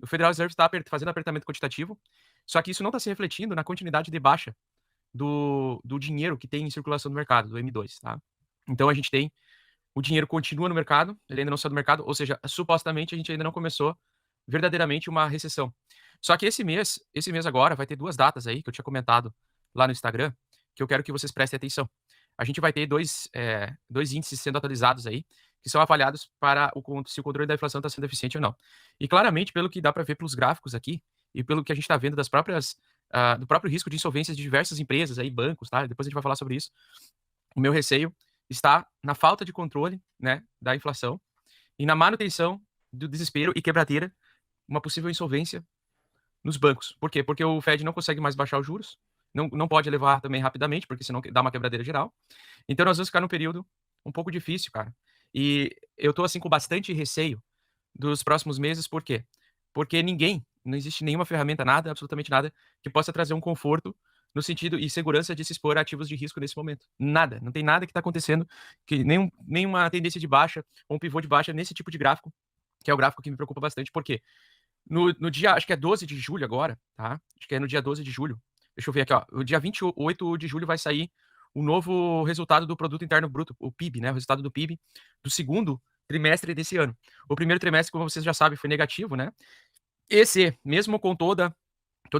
o Federal Reserve está fazendo apertamento quantitativo, só que isso não está se refletindo na continuidade de baixa do dinheiro que tem em circulação no mercado, do M2, tá? Então a gente tem o dinheiro continua no mercado, ele ainda não saiu do mercado, ou seja, supostamente a gente ainda não começou verdadeiramente uma recessão. Só que esse mês agora vai ter 2 datas aí que eu tinha comentado lá no Instagram, que eu quero que vocês prestem atenção. A gente vai ter 2 índices sendo atualizados aí, que são avaliados para se o controle da inflação está sendo eficiente ou não. E claramente, pelo que dá para ver pelos gráficos aqui, e pelo que a gente está vendo do próprio risco de insolvências de diversas empresas aí, bancos, tá? Depois a gente vai falar sobre isso. O meu receio está na falta de controle, né, da inflação e na manutenção do desespero e quebradeira, uma possível insolvência nos bancos. Por quê? Porque o Fed não consegue mais baixar os juros, não pode elevar também rapidamente, porque senão dá uma quebradeira geral. Então nós vamos ficar num período um pouco difícil, cara. E eu tô assim com bastante receio dos próximos meses, por quê? Porque não existe nenhuma ferramenta, nada, absolutamente nada, que possa trazer um conforto no sentido e segurança de se expor a ativos de risco nesse momento. Nada, não tem nada que está acontecendo, que nenhuma tendência de baixa ou um pivô de baixa nesse tipo de gráfico, que é o gráfico que me preocupa bastante. Por quê? No dia, acho que é 12 de julho agora, tá? Acho que é no dia 12 de julho. Deixa eu ver aqui, ó. O dia 28 de julho vai sair o novo resultado do Produto Interno Bruto, o PIB, né? O resultado do PIB do segundo trimestre desse ano. O primeiro trimestre, como vocês já sabem, foi negativo, né? Esse, mesmo com todo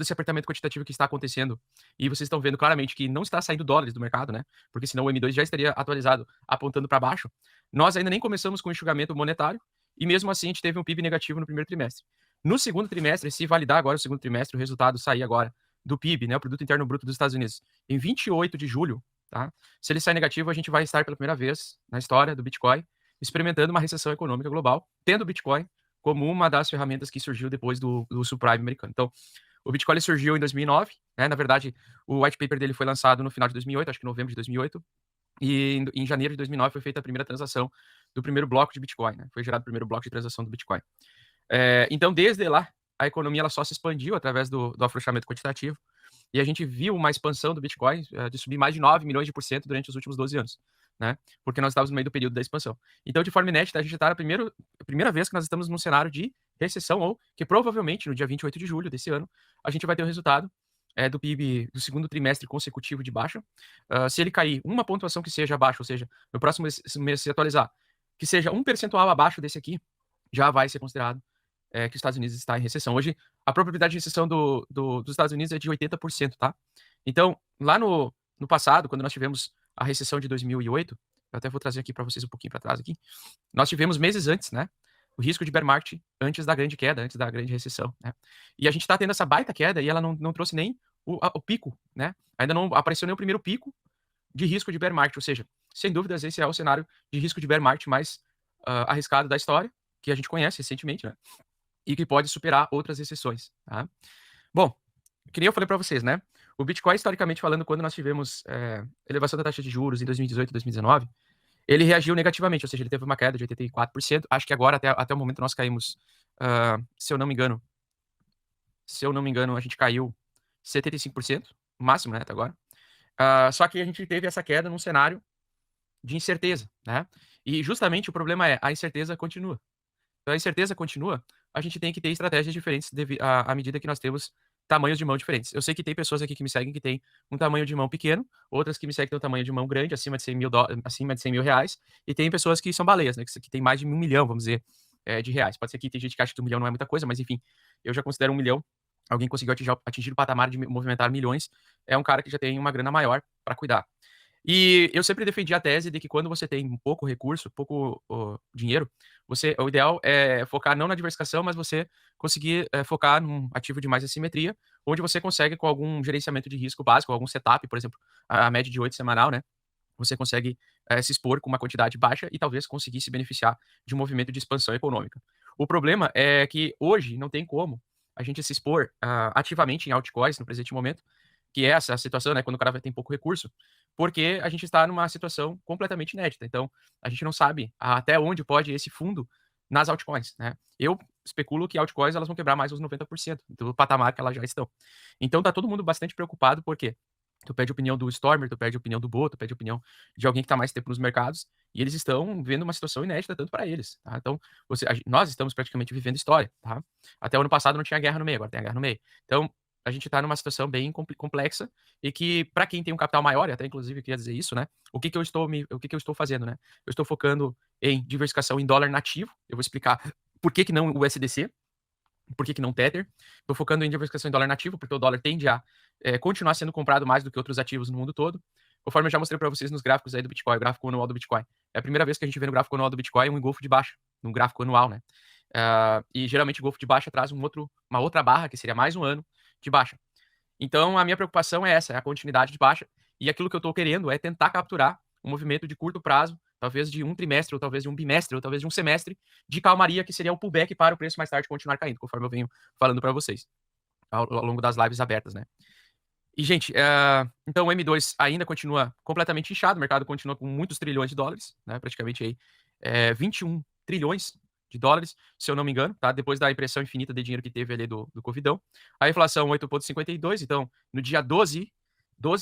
esse apertamento quantitativo que está acontecendo, e vocês estão vendo claramente que não está saindo dólares do mercado, né? Porque senão o M2 já estaria atualizado apontando para baixo. Nós ainda nem começamos com o enxugamento monetário, e mesmo assim a gente teve um PIB negativo no primeiro trimestre. No segundo trimestre, se validar agora o segundo trimestre, o resultado sair agora do PIB, né, o Produto Interno Bruto dos Estados Unidos, em 28 de julho, tá? Se ele sair negativo, a gente vai estar pela primeira vez na história do Bitcoin experimentando uma recessão econômica global, tendo o Bitcoin como uma das ferramentas que surgiu depois do subprime americano. Então, o Bitcoin surgiu em 2009, né? Na verdade, o white paper dele foi lançado no final de 2008, acho que em novembro de 2008, e em janeiro de 2009 foi feita a primeira transação do primeiro bloco de Bitcoin, né? Foi gerado o primeiro bloco de transação do Bitcoin. Então, desde lá, a economia ela só se expandiu através do afrouxamento quantitativo, e a gente viu uma expansão do Bitcoin de subir mais de 9 milhões de por cento durante os últimos 12 anos, né? Porque nós estávamos no meio do período da expansão. Então, de forma inédita, a gente está na primeira vez que nós estamos num cenário de recessão, ou que provavelmente no dia 28 de julho desse ano, a gente vai ter o resultado do PIB do segundo trimestre consecutivo de baixa. Se ele cair uma pontuação que seja abaixo, ou seja, no próximo mês se atualizar, que seja um percentual abaixo desse aqui, já vai ser considerado que os Estados Unidos está em recessão. Hoje, a probabilidade de recessão dos Estados Unidos é de 80%, tá? Então, lá no passado, quando nós tivemos a recessão de 2008, eu até vou trazer aqui para vocês um pouquinho para trás aqui, nós tivemos meses antes, né? O risco de bear market antes da grande queda, antes da grande recessão, né? E a gente está tendo essa baita queda e ela não trouxe nem o pico, né? Ainda não apareceu nem o primeiro pico de risco de bear market, ou seja, sem dúvidas esse é o cenário de risco de bear market mais arriscado da história, que a gente conhece recentemente, né? E que pode superar outras recessões, tá? Bom, que nem eu falei para vocês, né? O Bitcoin, historicamente falando, quando nós tivemos elevação da taxa de juros em 2018 e 2019, ele reagiu negativamente, ou seja, ele teve uma queda de 84%. Acho que agora, até o momento, nós caímos, se eu não me engano, a gente caiu 75%, máximo, né, até agora. Só que a gente teve essa queda num cenário de incerteza, né? E justamente o problema é, a incerteza continua. Então a incerteza continua, a gente tem que ter estratégias diferentes à medida que nós temos tamanhos de mão diferentes. Eu sei que tem pessoas aqui que me seguem que tem um tamanho de mão pequeno, outras que me seguem que tem um tamanho de mão grande, acima de 100 mil, acima de 100 mil reais, e tem pessoas que são baleias, né, que tem mais de 1 milhão, vamos dizer, de reais. Pode ser que tem gente que acha que 1 milhão não é muita coisa, mas enfim, eu já considero 1 milhão, alguém conseguiu atingir o patamar de movimentar milhões, é um cara que já tem uma grana maior para cuidar. E eu sempre defendi a tese de que quando você tem pouco recurso, pouco dinheiro, o ideal é focar não na diversificação, mas você conseguir focar num ativo de mais assimetria, onde você consegue, com algum gerenciamento de risco básico, algum setup, por exemplo, a média de 8 semanal, né? Você consegue se expor com uma quantidade baixa e talvez conseguir se beneficiar de um movimento de expansão econômica. O problema é que hoje não tem como a gente se expor ativamente em altcoins no presente momento, que é essa situação, né, quando o cara tem pouco recurso, porque a gente está numa situação completamente inédita. Então, a gente não sabe até onde pode ir esse fundo nas altcoins, né? Eu especulo que altcoins elas vão quebrar mais uns 90% do patamar que elas já estão. Então, tá todo mundo bastante preocupado, por quê? tu pede a opinião do Stormer, tu pede a opinião do Bo, tu pede a opinião de alguém que está mais tempo nos mercados, e eles estão vendo uma situação inédita tanto para eles, tá? Então, nós estamos praticamente vivendo história, tá? Até o ano passado não tinha guerra no meio, agora tem a guerra no meio. Então, a gente está numa situação bem complexa e que, para quem tem um capital maior, e até inclusive eu queria dizer isso, né? O que eu estou fazendo, né? Eu estou focando em diversificação em dólar nativo. Eu vou explicar por que não o USDC, por que não Tether. Estou focando em diversificação em dólar nativo, porque o dólar tende a continuar sendo comprado mais do que outros ativos no mundo todo. Conforme eu já mostrei para vocês nos gráficos aí do Bitcoin, o gráfico anual do Bitcoin. É a primeira vez que a gente vê no gráfico anual do Bitcoin um engolfo de baixa, no gráfico anual, né? E geralmente o engolfo de baixa traz uma outra barra, que seria mais um ano de baixa. Então, a minha preocupação é essa, é a continuidade de baixa. E aquilo que eu estou querendo é tentar capturar um movimento de curto prazo, talvez de um trimestre, ou talvez de um bimestre, ou talvez de um semestre, de calmaria, que seria o pullback para o preço mais tarde continuar caindo, conforme eu venho falando para vocês ao longo das lives abertas, né? E, gente, então o M2 ainda continua completamente inchado, o mercado continua com muitos trilhões de dólares, né? Praticamente aí 21 trilhões de dólares, se eu não me engano, tá? Depois da impressão infinita de dinheiro que teve ali do Covidão. A inflação 8,52, então no dia 12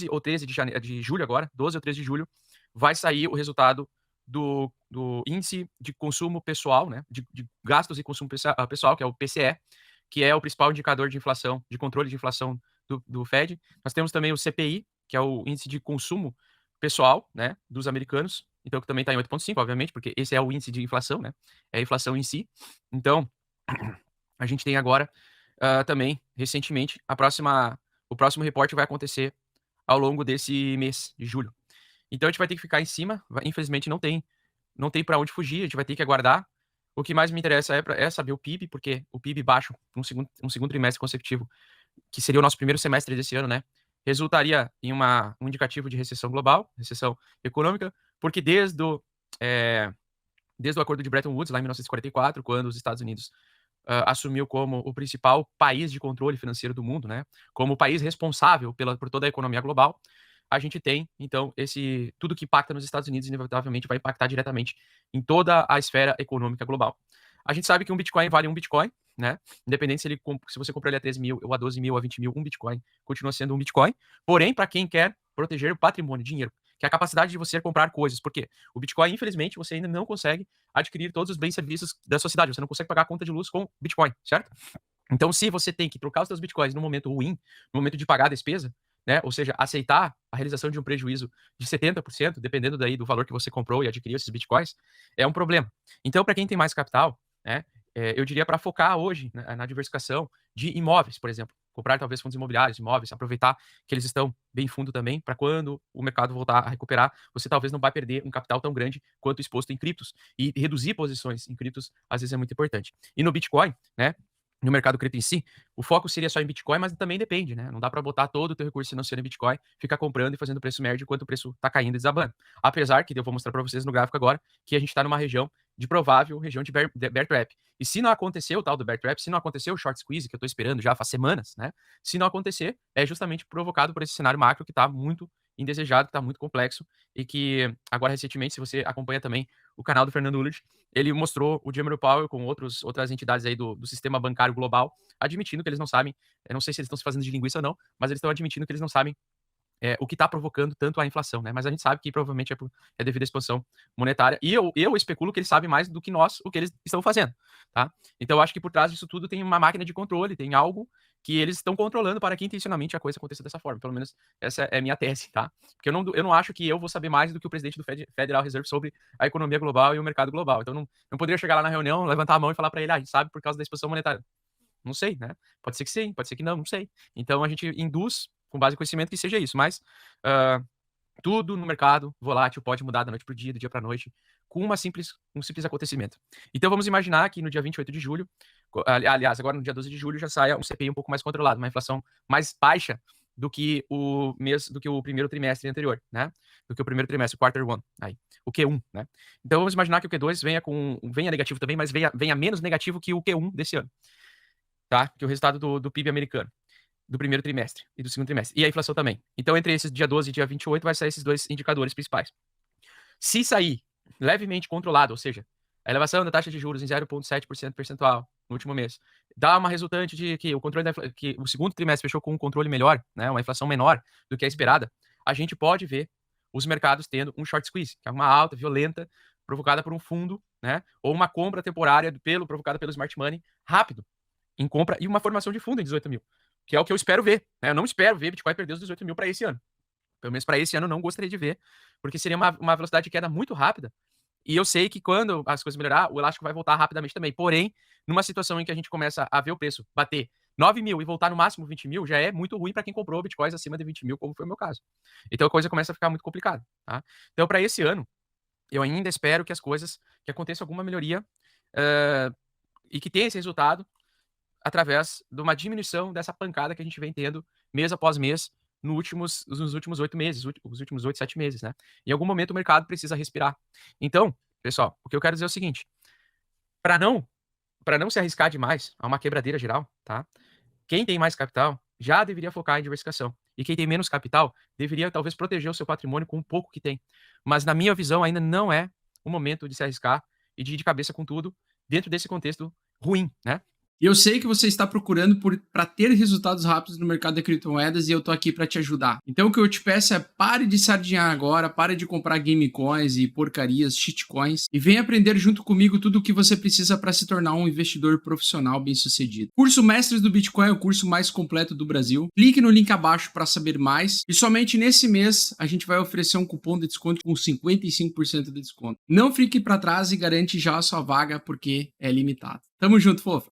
ou 13 de julho agora, 12 ou 13 de julho, vai sair o resultado do índice de consumo pessoal, né? De gastos e consumo pessoal, que é o PCE, que é o principal indicador de inflação, de controle de inflação do Fed. Nós temos também o CPI, que é o índice de consumo pessoal, né, dos americanos, então que também está em 8,5, obviamente, porque esse é o índice de inflação, né, é a inflação em si. Então, a gente tem agora também, recentemente, o próximo reporte vai acontecer ao longo desse mês de julho. Então a gente vai ter que ficar em cima, infelizmente não tem para onde fugir, a gente vai ter que aguardar. O que mais me interessa é saber o PIB, porque o PIB baixo, um segundo trimestre consecutivo, que seria o nosso primeiro semestre desse ano, né? Resultaria em um indicativo de recessão global, recessão econômica, porque desde o acordo de Bretton Woods, lá em 1944, quando os Estados Unidos assumiu como o principal país de controle financeiro do mundo, né? Como o país responsável por toda a economia global, a gente tem, então, tudo que impacta nos Estados Unidos, inevitavelmente, vai impactar diretamente em toda a esfera econômica global. A gente sabe que um Bitcoin vale um Bitcoin, né? Independente se você comprou ele a 13 mil, ou a 12 mil, ou a 20 mil, um Bitcoin continua sendo um Bitcoin. Porém, para quem quer proteger o patrimônio, dinheiro, que é a capacidade de você comprar coisas, porque o Bitcoin, infelizmente, você ainda não consegue adquirir todos os bens e serviços da sociedade, você não consegue pagar a conta de luz com Bitcoin, certo? Então, se você tem que trocar os seus Bitcoins no momento ruim, no momento de pagar a despesa, né? Ou seja, aceitar a realização de um prejuízo de 70%, dependendo daí do valor que você comprou e adquiriu esses Bitcoins, é um problema. Então, para quem tem mais capital, né, eu diria para focar hoje na diversificação de imóveis, por exemplo. Comprar talvez fundos imobiliários, imóveis, aproveitar que eles estão bem fundo também, para quando o mercado voltar a recuperar, você talvez não vai perder um capital tão grande quanto exposto em criptos. E reduzir posições em criptos, às vezes, é muito importante. E no Bitcoin, né, no mercado cripto em si, o foco seria só em Bitcoin, mas também depende, né? Não dá para botar todo o teu recurso financeiro em Bitcoin, ficar comprando e fazendo preço médio enquanto o preço está caindo e desabando. Apesar que eu vou mostrar para vocês no gráfico agora que a gente está numa região de provável região de bear trap. E se não acontecer o tal do bear trap, se não acontecer o short squeeze, que eu estou esperando já faz semanas, né? Se não acontecer, é justamente provocado por esse cenário macro que está muito indesejado, que está muito complexo e que agora recentemente, se você acompanha também o canal do Fernando Ulrich, ele mostrou o Jerome Powell com outras entidades aí do sistema bancário global, admitindo que eles não sabem, eu não sei se eles estão se fazendo de linguiça ou não, mas eles estão admitindo que eles não sabem o que está provocando tanto a inflação, né? Mas a gente sabe que provavelmente é devido à expansão monetária. E eu especulo que eles sabem mais do que nós o que eles estão fazendo, tá? Então eu acho que por trás disso tudo tem uma máquina de controle, tem algo que eles estão controlando para que intencionalmente a coisa aconteça dessa forma. Pelo menos essa é a minha tese, tá? Porque eu não acho que eu vou saber mais do que o presidente do Federal Reserve sobre a economia global e o mercado global. Então não poderia chegar lá na reunião, levantar a mão e falar para ele, a gente sabe por causa da expansão monetária. Não sei, né? Pode ser que sim, pode ser que não sei. Então a gente induz, com base em conhecimento, que seja isso. Mas tudo no mercado volátil pode mudar da noite para o dia, do dia para a noite, com um simples acontecimento. Então vamos imaginar que no dia 28 de julho, aliás, agora no dia 12 de julho, já saia um CPI um pouco mais controlado, uma inflação mais baixa do que o primeiro trimestre anterior, né? Do que o primeiro trimestre, o quarter one, aí, o Q1, né? Então vamos imaginar que o Q2 venha negativo também, mas venha menos negativo que o Q1 desse ano, tá? Que o resultado do PIB americano, do primeiro trimestre e do segundo trimestre. E a inflação também. Então, entre esses dia 12 e dia 28, vai sair esses dois indicadores principais. Se sair levemente controlado, ou seja, a elevação da taxa de juros em 0,7% percentual, no último mês, dá uma resultante de que o controle que o segundo trimestre fechou com um controle melhor, né, uma inflação menor do que a esperada, a gente pode ver os mercados tendo um short squeeze, que é uma alta violenta provocada por um fundo, né, ou uma compra temporária provocada pelo smart money rápido em compra e uma formação de fundo em 18 mil, que é o que eu espero ver, né? Eu não espero ver Bitcoin perder os 18 mil para esse ano. Pelo menos para esse ano eu não gostaria de ver, porque seria uma velocidade de queda muito rápida. E eu sei que quando as coisas melhorar, o elástico vai voltar rapidamente também. Porém, numa situação em que a gente começa a ver o preço bater 9 mil e voltar no máximo 20 mil, já é muito ruim para quem comprou bitcoins acima de 20 mil, como foi o meu caso. Então a coisa começa a ficar muito complicada. Tá? Então, para esse ano, eu ainda espero que as coisas, que aconteça alguma melhoria e que tenha esse resultado através de uma diminuição dessa pancada que a gente vem tendo mês após mês nos últimos 8 meses, os últimos 8, 7 meses, né? Em algum momento o mercado precisa respirar. Então, pessoal, o que eu quero dizer é o seguinte: para não se arriscar demais a uma quebradeira geral, tá? Quem tem mais capital já deveria focar em diversificação. E quem tem menos capital deveria talvez proteger o seu patrimônio com o pouco que tem. Mas na minha visão ainda não é o momento de se arriscar e de ir de cabeça com tudo dentro desse contexto ruim, né? E eu sei que você está procurando para ter resultados rápidos no mercado de criptomoedas e eu tô aqui para te ajudar. Então o que eu te peço é pare de sardinhar agora, pare de comprar game coins e porcarias, shitcoins e vem aprender junto comigo tudo o que você precisa para se tornar um investidor profissional bem-sucedido. Curso Mestres do Bitcoin é o curso mais completo do Brasil. Clique no link abaixo para saber mais e somente nesse mês a gente vai oferecer um cupom de desconto com 55% de desconto. Não fique para trás e garante já a sua vaga porque é limitado. Tamo junto, fofo!